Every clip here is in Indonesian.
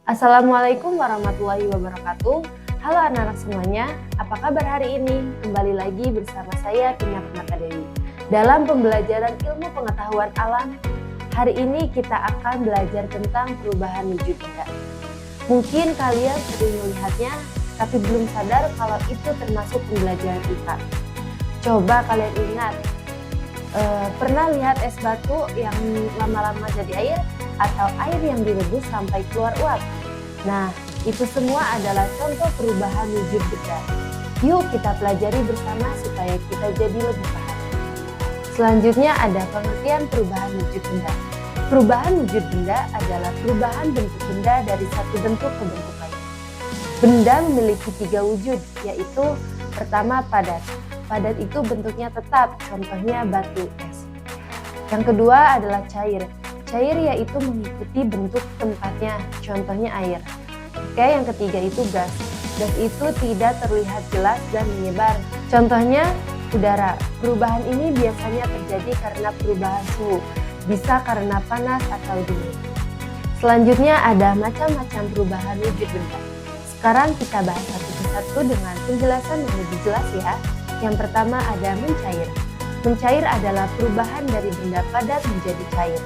Assalamualaikum warahmatullahi wabarakatuh. Halo anak-anak semuanya, apa kabar hari ini? Kembali lagi bersama saya Tina Permata Dewi. Dalam pembelajaran ilmu pengetahuan alam, hari ini kita akan belajar tentang perubahan wujud benda. Mungkin kalian sering melihatnya, tapi belum sadar kalau itu termasuk pembelajaran IPA. Coba kalian ingat, pernah lihat es batu yang lama-lama jadi air? Atau air yang direbus sampai keluar uap. Nah, itu semua adalah contoh perubahan wujud benda. Yuk kita pelajari bersama supaya kita jadi lebih paham. Selanjutnya ada pengertian perubahan wujud benda. Perubahan wujud benda adalah perubahan bentuk benda dari satu bentuk ke bentuk lain. Benda memiliki 3 wujud, yaitu pertama padat. Padat itu bentuknya tetap, contohnya batu es. Yang kedua adalah cair. Cair yaitu mengikuti bentuk tempatnya, contohnya air. Oke, yang ketiga itu gas. Gas itu tidak terlihat jelas dan menyebar, contohnya udara. Perubahan ini biasanya terjadi karena perubahan suhu, bisa karena panas atau dingin. Selanjutnya ada macam-macam perubahan wujud benda. Sekarang kita bahas satu persatu dengan penjelasan yang lebih jelas ya. Yang pertama ada mencair. Mencair adalah perubahan dari benda padat menjadi cair.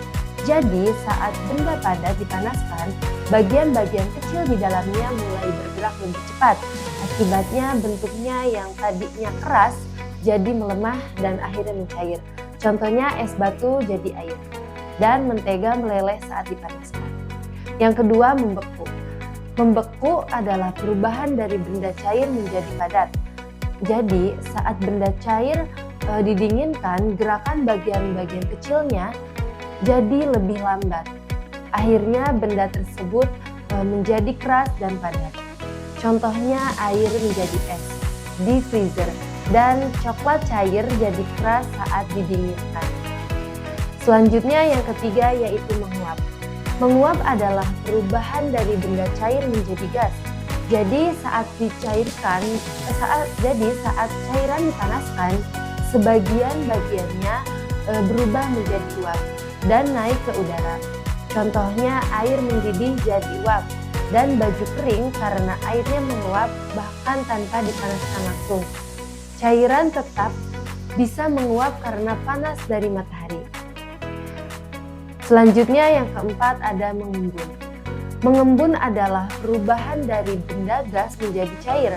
Jadi saat benda padat dipanaskan, bagian-bagian kecil di dalamnya mulai bergerak lebih cepat. Akibatnya bentuknya yang tadinya keras jadi melemah dan akhirnya mencair. Contohnya es batu jadi air dan mentega meleleh saat dipanaskan. Yang kedua membeku. Membeku adalah perubahan dari benda cair menjadi padat. Jadi saat benda cair didinginkan, gerakan bagian-bagian kecilnya jadi lebih lambat. Akhirnya benda tersebut menjadi keras dan padat. Contohnya air menjadi es di freezer dan coklat cair jadi keras saat didinginkan. Selanjutnya yang ketiga yaitu menguap. Menguap adalah perubahan dari benda cair menjadi gas. Jadi saat cairan dipanaskan, sebagian bagiannya berubah menjadi uap dan naik ke udara. Contohnya air mendidih jadi uap dan baju kering karena airnya menguap bahkan tanpa dipanaskan langsung. Cairan tetap bisa menguap karena panas dari matahari. Selanjutnya yang keempat ada mengembun. Mengembun adalah perubahan dari benda gas menjadi cair.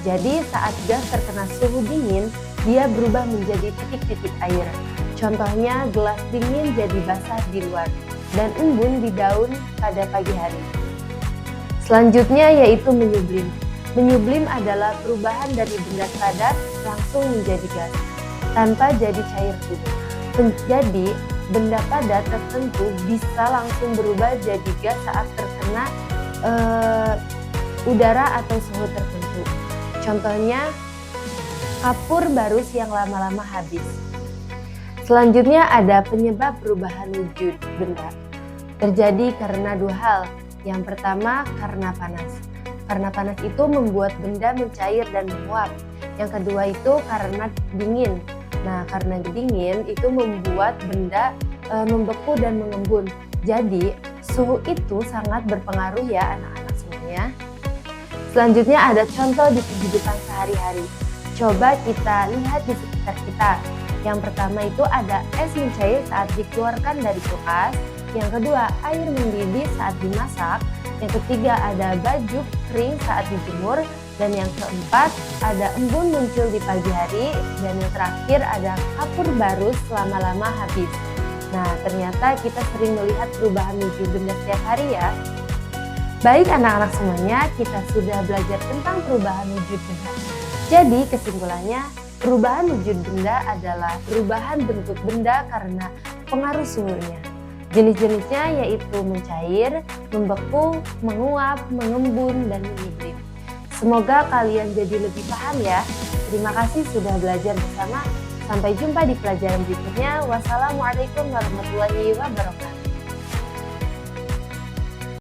Jadi saat gas terkena suhu dingin, dia berubah menjadi titik-titik air. Contohnya gelas dingin jadi basah di luar dan embun di daun pada pagi hari. Selanjutnya yaitu menyublim. Menyublim adalah perubahan dari benda padat langsung menjadi gas tanpa jadi cair dulu. Jadi benda padat tertentu bisa langsung berubah jadi gas saat terkena udara atau suhu tertentu. Contohnya kapur barus yang lama-lama habis. Selanjutnya ada penyebab perubahan wujud benda. Terjadi karena 2 hal. Yang pertama karena panas. Karena panas itu membuat benda mencair dan menguap. Yang kedua itu karena dingin. Nah, karena dingin itu membuat benda membeku dan mengembun. Jadi suhu itu sangat berpengaruh ya anak-anak semuanya. Selanjutnya ada contoh di kehidupan sehari-hari. Coba kita lihat di sekitar kita. Yang pertama itu ada es mencair saat dikeluarkan dari kulkas. Yang kedua air mendidih saat dimasak. Yang ketiga ada baju kering saat dijemur. Dan yang keempat ada embun muncul di pagi hari. Dan yang terakhir ada kapur barus lama-lama habis. Nah, ternyata kita sering melihat perubahan wujud benda setiap hari ya. Baik anak-anak semuanya, kita sudah belajar tentang perubahan wujud benda. Jadi kesimpulannya, perubahan wujud benda adalah perubahan bentuk benda karena pengaruh suhunya. Jenis-jenisnya yaitu mencair, membeku, menguap, mengembun, dan menyublim. Semoga kalian jadi lebih paham ya. Terima kasih sudah belajar bersama. Sampai jumpa di pelajaran berikutnya. Wassalamualaikum warahmatullahi wabarakatuh.